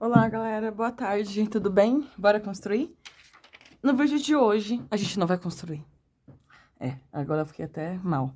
Olá, galera. Boa tarde. Tudo bem? Bora construir? No vídeo de hoje, a gente não vai construir. Agora eu fiquei até mal.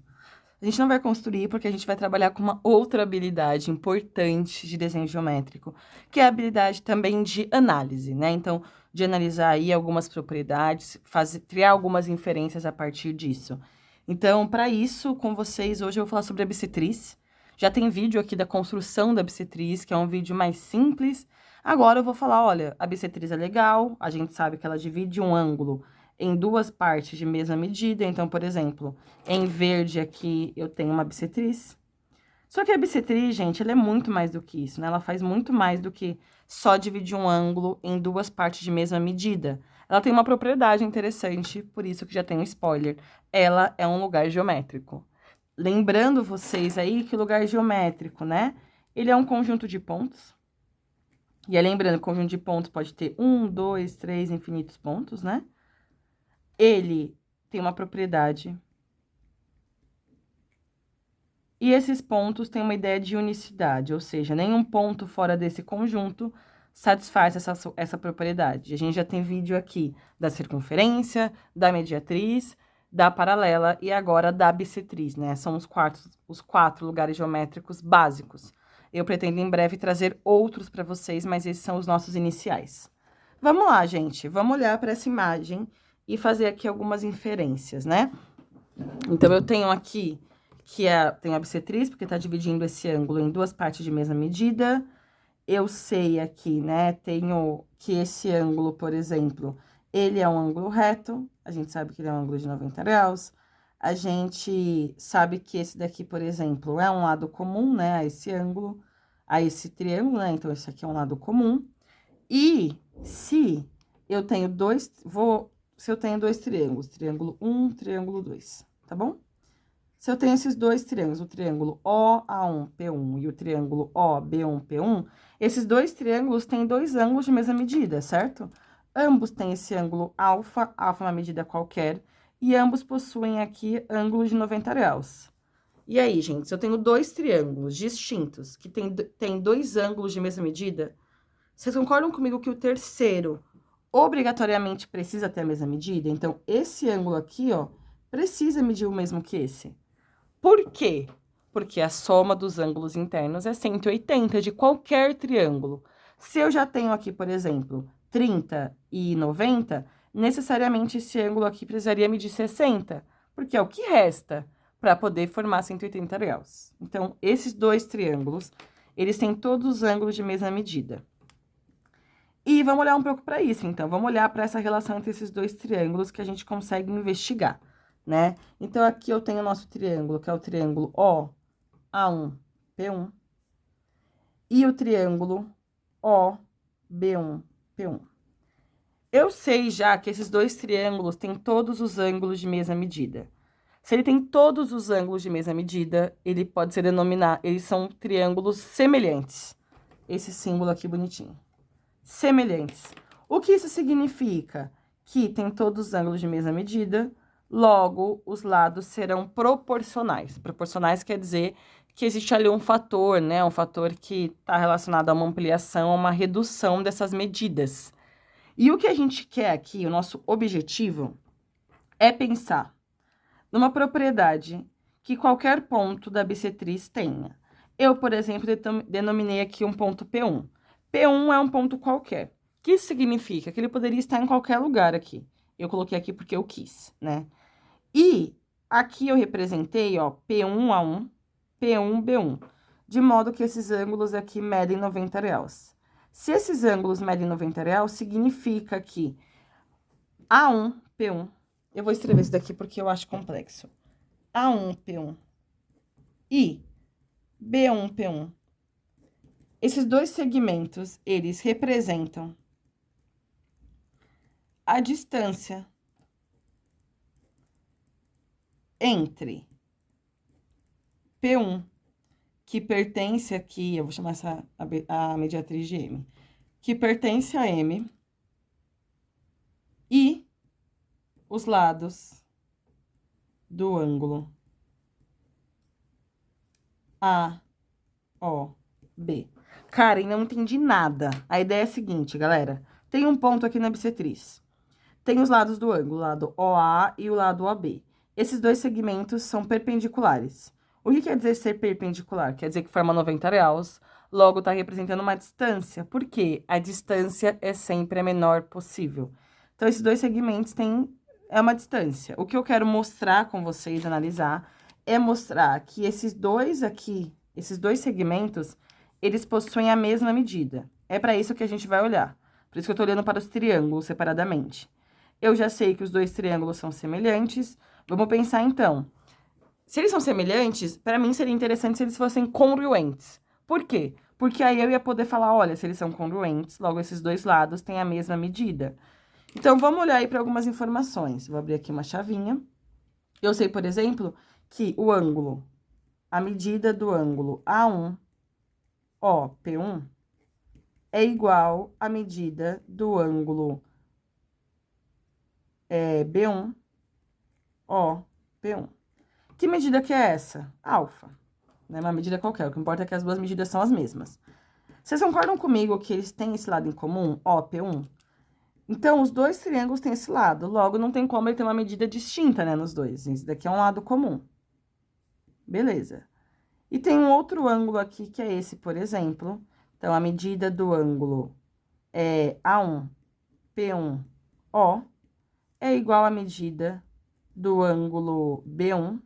A gente não vai construir porque a gente vai trabalhar com uma outra habilidade importante de desenho geométrico, que é a habilidade também de análise, né? Então, de analisar aí algumas propriedades, criar algumas inferências a partir disso. Então, para isso, com vocês, hoje eu vou falar sobre a bissetriz. Já tem vídeo aqui da construção da bissetriz, que é um vídeo mais simples. Agora eu vou falar, olha, a bissetriz é legal, a gente sabe que ela divide um ângulo em duas partes de mesma medida. Então, por exemplo, em verde aqui eu tenho uma bissetriz. Só que a bissetriz, gente, ela é muito mais do que isso, né? Ela faz muito mais do que só dividir um ângulo em duas partes de mesma medida. Ela tem uma propriedade interessante, por isso que já tem um spoiler. Ela é um lugar geométrico. Lembrando vocês aí que o lugar geométrico, né? Ele é um conjunto de pontos. E aí, lembrando, conjunto de pontos pode ter um, dois, três, infinitos pontos, né? Ele tem uma propriedade. E esses pontos têm uma ideia de unicidade, ou seja, nenhum ponto fora desse conjunto satisfaz essa propriedade. A gente já tem vídeo aqui da circunferência, da mediatriz, da paralela e agora da bissetriz, né? São os quatro lugares geométricos básicos. Eu pretendo em breve trazer outros para vocês, mas esses são os nossos iniciais. Vamos lá, gente. Vamos olhar para essa imagem e fazer aqui algumas inferências, né? Então, eu tenho aqui tem a bissetriz, porque tá dividindo esse ângulo em duas partes de mesma medida. Eu sei aqui, né, tenho que esse ângulo, por exemplo, ele é um ângulo reto, a gente sabe que ele é um ângulo de 90 graus. A gente sabe que esse daqui, por exemplo, é um lado comum, né, a esse ângulo, a esse triângulo, né, então esse aqui é um lado comum. E se eu tenho se eu tenho dois triângulos, triângulo 1, triângulo 2, tá bom? Se eu tenho esses dois triângulos, o triângulo OA1P1 e o triângulo OB1P1, esses dois triângulos têm dois ângulos de mesma medida, certo? Ambos têm esse ângulo alfa, alfa é uma medida qualquer, e ambos possuem aqui ângulos de 90 graus. E aí, gente, se eu tenho dois triângulos distintos, que têm dois ângulos de mesma medida, vocês concordam comigo que o terceiro obrigatoriamente precisa ter a mesma medida? Então, esse ângulo aqui, ó, precisa medir o mesmo que esse. Por quê? Porque a soma dos ângulos internos é 180 de qualquer triângulo. Se eu já tenho aqui, por exemplo, 30 e 90, necessariamente esse ângulo aqui precisaria medir 60, porque é o que resta para poder formar 180 graus. Então, esses dois triângulos, eles têm todos os ângulos de mesma medida. E vamos olhar um pouco para isso, então. Vamos olhar para essa relação entre esses dois triângulos que a gente consegue investigar, né? Então, aqui eu tenho o nosso triângulo, que é o triângulo OA1P1, e o triângulo OB1P1. Eu sei já que esses dois triângulos têm todos os ângulos de mesma medida. Se ele tem todos os ângulos de mesma medida, ele pode ser denominado, eles são triângulos semelhantes. Esse símbolo aqui bonitinho. Semelhantes. O que isso significa? Que tem todos os ângulos de mesma medida, logo, os lados serão proporcionais. Proporcionais quer dizer que existe ali um fator, né? Um fator que está relacionado a uma ampliação, a uma redução dessas medidas. E o que a gente quer aqui, o nosso objetivo, é pensar numa propriedade que qualquer ponto da bissetriz tenha. Eu, por exemplo, denominei aqui um ponto P1. P1 é um ponto qualquer. O que isso significa? Que ele poderia estar em qualquer lugar aqui. Eu coloquei aqui porque eu quis, né? E aqui eu representei, ó, P1A1, P1B1, de modo que esses ângulos aqui medem 90 graus. Se esses ângulos medem 90 graus, significa que A1, P1, eu vou escrever isso daqui porque eu acho complexo. A1, P1 e B1, P1. Esses dois segmentos, eles representam a distância entre P1, que pertence aqui, eu vou chamar essa a mediatriz de M, que pertence a M, e os lados do ângulo AOB. Karen, não entendi nada. A ideia é a seguinte, galera. Tem um ponto aqui na bissetriz. Tem os lados do ângulo, o lado OA e o lado OB. Esses dois segmentos são perpendiculares. O que quer dizer ser perpendicular? Quer dizer que forma 90 graus, logo está representando uma distância. Por quê? A distância é sempre a menor possível. Então, esses dois segmentos é uma distância. O que eu quero mostrar com vocês, analisar, é mostrar que esses dois segmentos, eles possuem a mesma medida. É para isso que a gente vai olhar. Por isso que eu estou olhando para os triângulos separadamente. Eu já sei que os dois triângulos são semelhantes. Vamos pensar, então. Se eles são semelhantes, para mim seria interessante se eles fossem congruentes. Por quê? Porque aí eu ia poder falar, olha, se eles são congruentes, logo esses dois lados têm a mesma medida. Então, vamos olhar aí para algumas informações. Vou abrir aqui uma chavinha. Eu sei, por exemplo, que o ângulo, a medida do ângulo A1, OP1, é igual à medida do ângulo B1, OP1. Que medida que é essa? Alfa. Não é uma medida qualquer, o que importa é que as duas medidas são as mesmas. Vocês concordam comigo que eles têm esse lado em comum, OP1? Então, os dois triângulos têm esse lado, logo não tem como ele ter uma medida distinta, né, nos dois. Esse daqui é um lado comum. Beleza. E tem um outro ângulo aqui, que é esse, por exemplo. Então, a medida do ângulo A1, P1, O, é igual à medida do ângulo B1,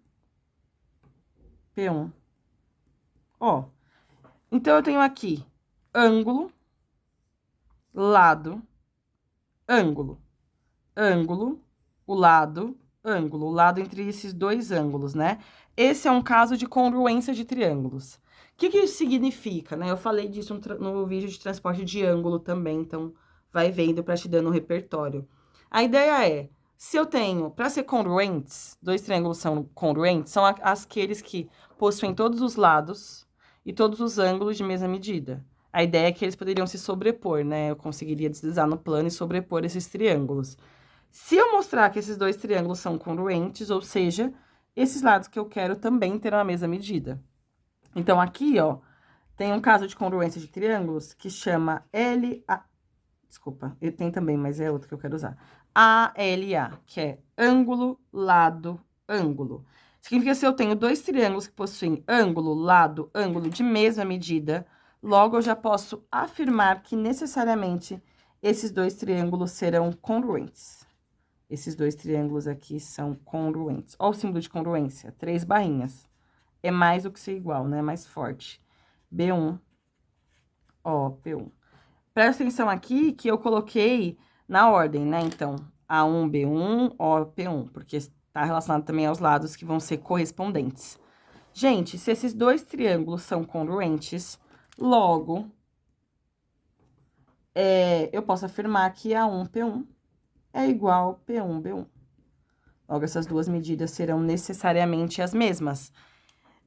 P1, O. Então, eu tenho aqui ângulo, lado, ângulo, ângulo, o lado entre esses dois ângulos, né? Esse é um caso de congruência de triângulos. O que isso significa, né? Eu falei disso no vídeo de transporte de ângulo também, então vai vendo para te dando um repertório. A ideia é, se eu tenho, para ser congruentes, dois triângulos são congruentes, são aqueles que possuem todos os lados e todos os ângulos de mesma medida. A ideia é que eles poderiam se sobrepor, né? Eu conseguiria deslizar no plano e sobrepor esses triângulos. Se eu mostrar que esses dois triângulos são congruentes, ou seja, esses lados que eu quero também terão a mesma medida. Então, aqui, ó, tem um caso de congruência de triângulos que chama LA... Desculpa, tem também, mas é outro que eu quero usar. ALA, que é ângulo, lado, ângulo. Significa que se eu tenho dois triângulos que possuem ângulo, lado, ângulo de mesma medida, logo eu já posso afirmar que necessariamente esses dois triângulos serão congruentes. Esses dois triângulos aqui são congruentes. Olha o símbolo de congruência, 3 barrinhas. É mais do que ser igual, né? Mais forte. B1, ó, P1. Presta atenção aqui que eu coloquei na ordem, né? Então, A1, B1, ó, P1, porque está relacionado também aos lados que vão ser correspondentes. Gente, se esses dois triângulos são congruentes, logo, eu posso afirmar que A1, P1 é igual a P1, B1. Logo, essas duas medidas serão necessariamente as mesmas.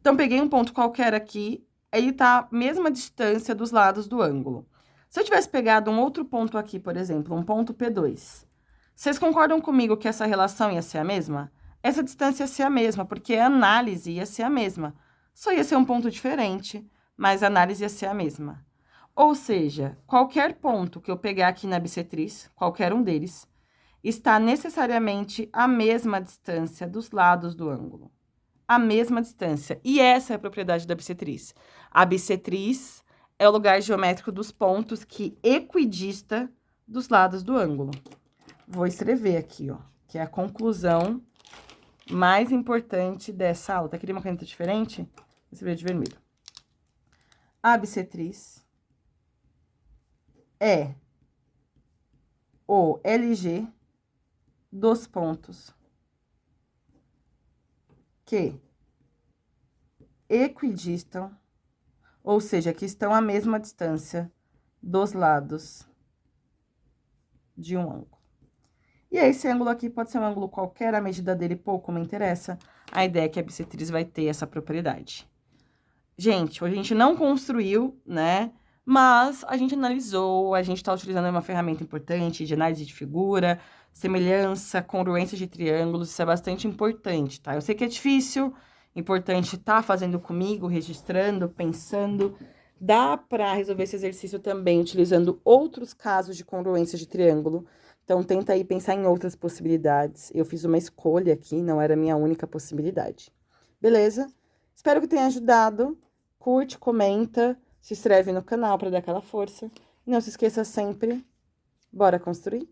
Então, peguei um ponto qualquer aqui, ele tá a mesma distância dos lados do ângulo. Se eu tivesse pegado um outro ponto aqui, por exemplo, um ponto P2, vocês concordam comigo que essa relação ia ser a mesma? Essa distância ia ser a mesma, porque a análise ia ser a mesma. Só ia ser um ponto diferente, mas a análise ia ser a mesma. Ou seja, qualquer ponto que eu pegar aqui na bissetriz, qualquer um deles, está necessariamente a mesma distância dos lados do ângulo. A mesma distância. E essa é a propriedade da bissetriz. A bissetriz é o lugar geométrico dos pontos que equidista dos lados do ângulo. Vou escrever aqui, ó, que é a conclusão mais importante dessa aula. Tá, queria uma caneta diferente? Vou escrever de vermelho. A bissetriz é o LG dos pontos que equidistam, ou seja, que estão à mesma distância dos lados de um ângulo. E aí, esse ângulo aqui pode ser um ângulo qualquer, a medida dele pouco me interessa. A ideia é que a bissetriz vai ter essa propriedade. Gente, hoje a gente não construiu, né? Mas a gente analisou, a gente está utilizando uma ferramenta importante de análise de figura, semelhança, congruência de triângulos, isso é bastante importante, tá? Eu sei que é difícil, importante estar fazendo comigo, registrando, pensando, Dá para resolver esse exercício também utilizando outros casos de congruência de triângulo. Então, tenta aí pensar em outras possibilidades. Eu fiz uma escolha aqui, não era a minha única possibilidade. Beleza? Espero que tenha ajudado. Curte, comenta, se inscreve no canal para dar aquela força. E não se esqueça sempre, bora construir?